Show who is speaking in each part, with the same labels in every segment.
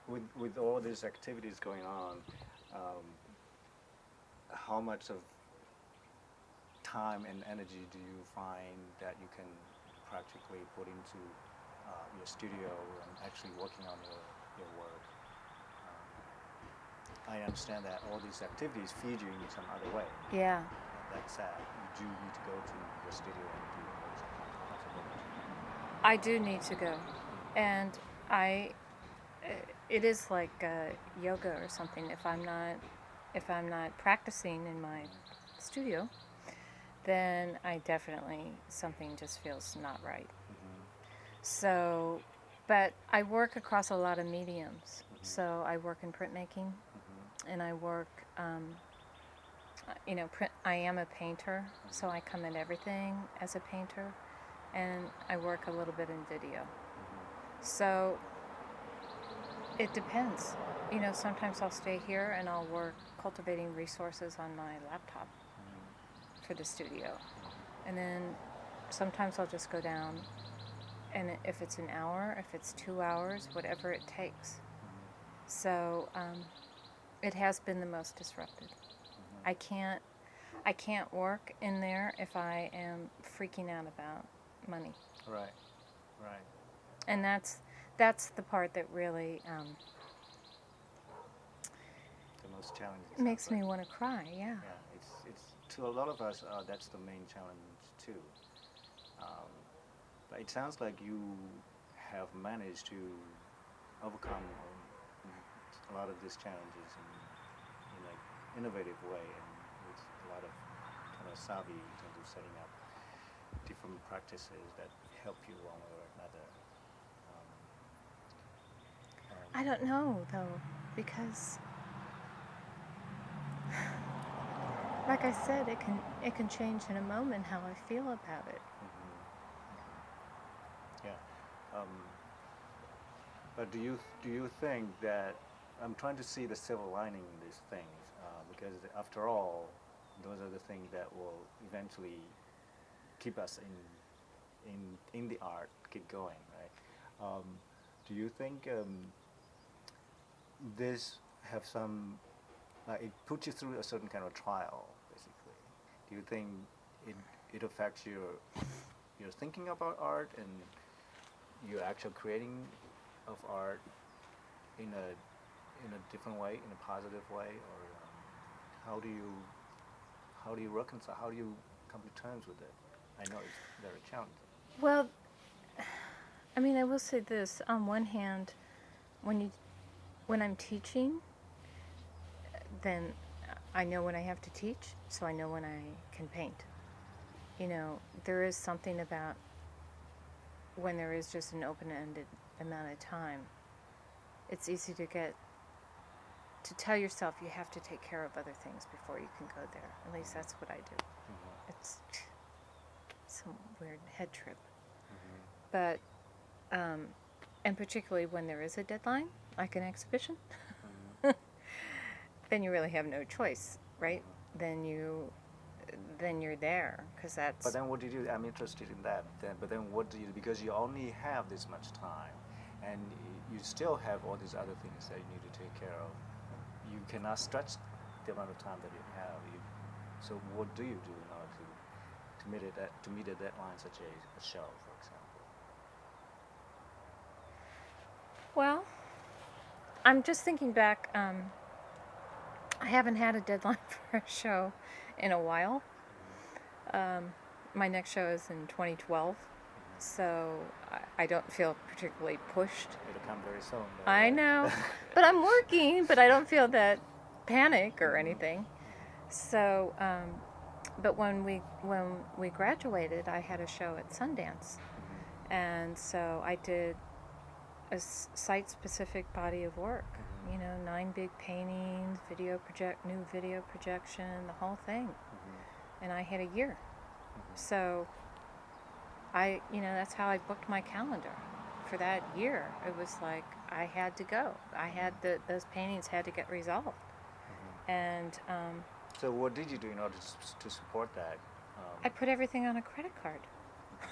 Speaker 1: with all these activities going on, um, how much of time and energy do you find that you can practically put into your studio and actually working on your work? I understand that all these activities feed you in some other way.
Speaker 2: Yeah,
Speaker 1: That said, you do need to go to your studio and do all these activities.
Speaker 2: I do need to go, and I it is like yoga or something. If I'm not practicing in my studio, then I definitely something just feels not right.
Speaker 1: Mm-hmm.
Speaker 2: So, but I work across a lot of mediums.
Speaker 1: Mm-hmm.
Speaker 2: So I work in printmaking,
Speaker 1: Mm-hmm.
Speaker 2: and I work, print. I am a painter, so I come at everything as a painter, and I work a little bit in video.
Speaker 1: Mm-hmm.
Speaker 2: So it depends. Sometimes I'll stay here and I'll work cultivating resources on my laptop for the studio, and then sometimes I'll just go down, and if it's an hour, if it's 2 hours, whatever it takes. So it has been the most disrupted. I can't I can't work in there if I am freaking out about money,
Speaker 1: Right, right.
Speaker 2: and that's the part that really
Speaker 1: The most challenging sounds
Speaker 2: makes
Speaker 1: like.
Speaker 2: me want to cry. Yeah.
Speaker 1: Yeah, it's to a lot of us. That's the main challenge too. Um, but it sounds like you have managed to overcome a lot of these challenges in like innovative way and with a lot of kind of savvy in terms of setting up different practices that help you one way or another. Um,
Speaker 2: I don't know though, because like I said, it can change in a moment how I feel about it.
Speaker 1: yeah. But do you think that I'm trying to see the silver lining in these things because after all, those are the things that will eventually keep us in the art, keep going, right? Do you think this have some like it puts you through a certain kind of trial, basically? Do you think it it affects your thinking about art and your actual creating of art in a different way, in a positive way, or how do you how do you reconcile? How do you come to terms with it? I know it's very challenging.
Speaker 2: Well, I mean, I will say this. On one hand, when you when I'm teaching, then I know when I have to teach, so I know when I can paint. There is something about when there is just an open-ended amount of time. It's easy to tell yourself you have to take care of other things before you can go there. At least that's what I do.
Speaker 1: Mm-hmm.
Speaker 2: It's some weird head trip.
Speaker 1: Mm-hmm.
Speaker 2: But, um, and particularly when there is a deadline, like an exhibition,
Speaker 1: Mm-hmm.
Speaker 2: then you really have no choice, right?
Speaker 1: Mm-hmm.
Speaker 2: Then you, then you're there because
Speaker 1: But
Speaker 2: that's.
Speaker 1: then what do you do? I'm interested in that. But then what do you do? Because you only have this much time, and you still have all these other things that you need to take care of. You cannot stretch the amount of time that you have. So what do you do in order to meet a deadline such a show, for example?
Speaker 2: Well, I'm just thinking back. I haven't had a deadline for a show in a while.
Speaker 1: Mm-hmm.
Speaker 2: Um, my next show is in 2012,
Speaker 1: Mm-hmm.
Speaker 2: so I don't feel particularly pushed.
Speaker 1: It'll come very soon, though,
Speaker 2: I
Speaker 1: right?
Speaker 2: know, but I'm working, but I don't feel that panic or
Speaker 1: Mm-hmm.
Speaker 2: anything. So, but when we graduated, I had a show at Sundance,
Speaker 1: Mm-hmm.
Speaker 2: and so I did a site-specific body of work.
Speaker 1: Mm-hmm.
Speaker 2: 9 big paintings, new video projection, the whole thing,
Speaker 1: Mm-hmm.
Speaker 2: and I had a year.
Speaker 1: Mm-hmm.
Speaker 2: So that's how I booked my calendar for that year. It was like I had to go. I had those paintings had to get resolved,
Speaker 1: Mm-hmm.
Speaker 2: and
Speaker 1: So what did you do in order to support that?
Speaker 2: I put everything on a credit card.
Speaker 1: Mhm.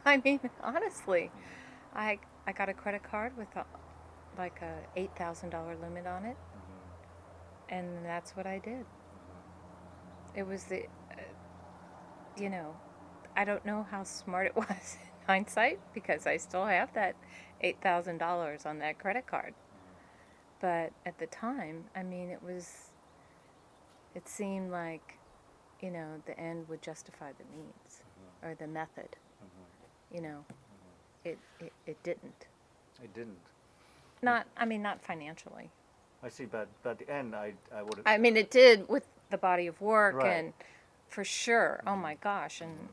Speaker 2: I mean, honestly,
Speaker 1: Mhm.
Speaker 2: I I got a credit card with like a $8,000 limit on it, and that's what I did. It was you know, I don't know how smart it was in hindsight because I still have that $8,000 on that credit card. But at the time, I mean, it seemed like, the end would justify the means or the method. You know, it didn't.
Speaker 1: It didn't.
Speaker 2: Not financially.
Speaker 1: I see, but at the end, I would.
Speaker 2: I mean, it did with the body of work
Speaker 1: Right.
Speaker 2: and for sure. Oh my gosh. And,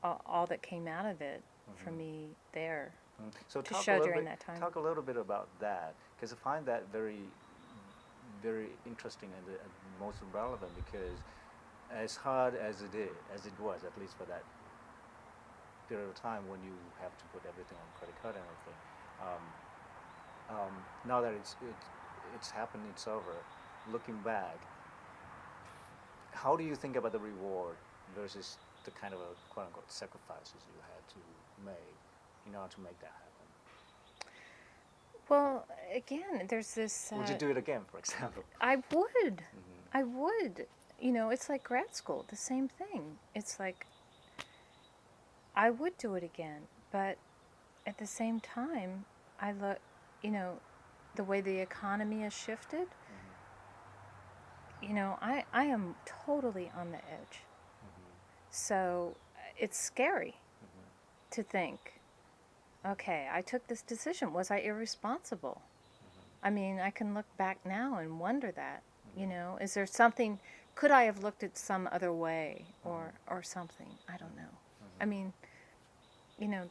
Speaker 2: all that came out of it for me there.
Speaker 1: So
Speaker 2: to
Speaker 1: talk
Speaker 2: show
Speaker 1: a little
Speaker 2: during
Speaker 1: bit.
Speaker 2: that time.
Speaker 1: Talk a little bit about that, because I find that very, very interesting and most relevant. Because as hard as it was, at least for that period of time when you have to put everything on credit card and everything, now that it's happened, it's over. Looking back, how do you think about the reward versus the kind of a quote unquote sacrifices you had to make in order to make that happen?
Speaker 2: Well, again, there's this.
Speaker 1: Would you do it again, for example?
Speaker 2: I would. I would. It's like grad school, the same thing. It's like I would do it again, but at the same time, I look, the way the economy has shifted, I am totally on the edge. So it's scary to think, okay, I took this decision. Was I irresponsible? I mean, I can look back now and wonder that, is there something, could I have looked at some other way or something? I don't know. I mean,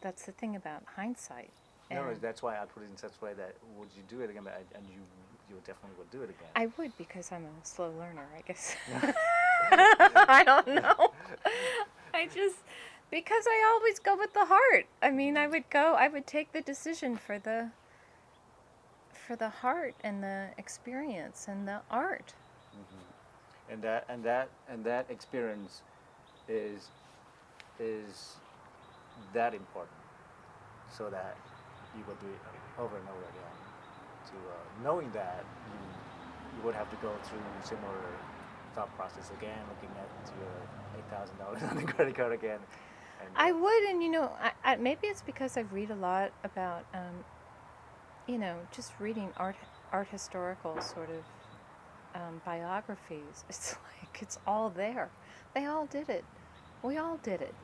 Speaker 2: that's the thing about hindsight.
Speaker 1: No,
Speaker 2: And
Speaker 1: that's why I put it in such a way that would you do it again? And you definitely would do it again.
Speaker 2: I would, because I'm a slow learner, I guess. I don't know. Because I always go with the heart. I mean, I would take the decision for the heart and the experience and the art.
Speaker 1: And that experience is that important, so that you will do it over and over again. To knowing that you would have to go through similar thought process again, looking at your $8,000 on the credit card again. And,
Speaker 2: I would, and maybe it's because I read a lot about, just reading art historical sort of biographies. It's like it's all there. They all did it. We all did it.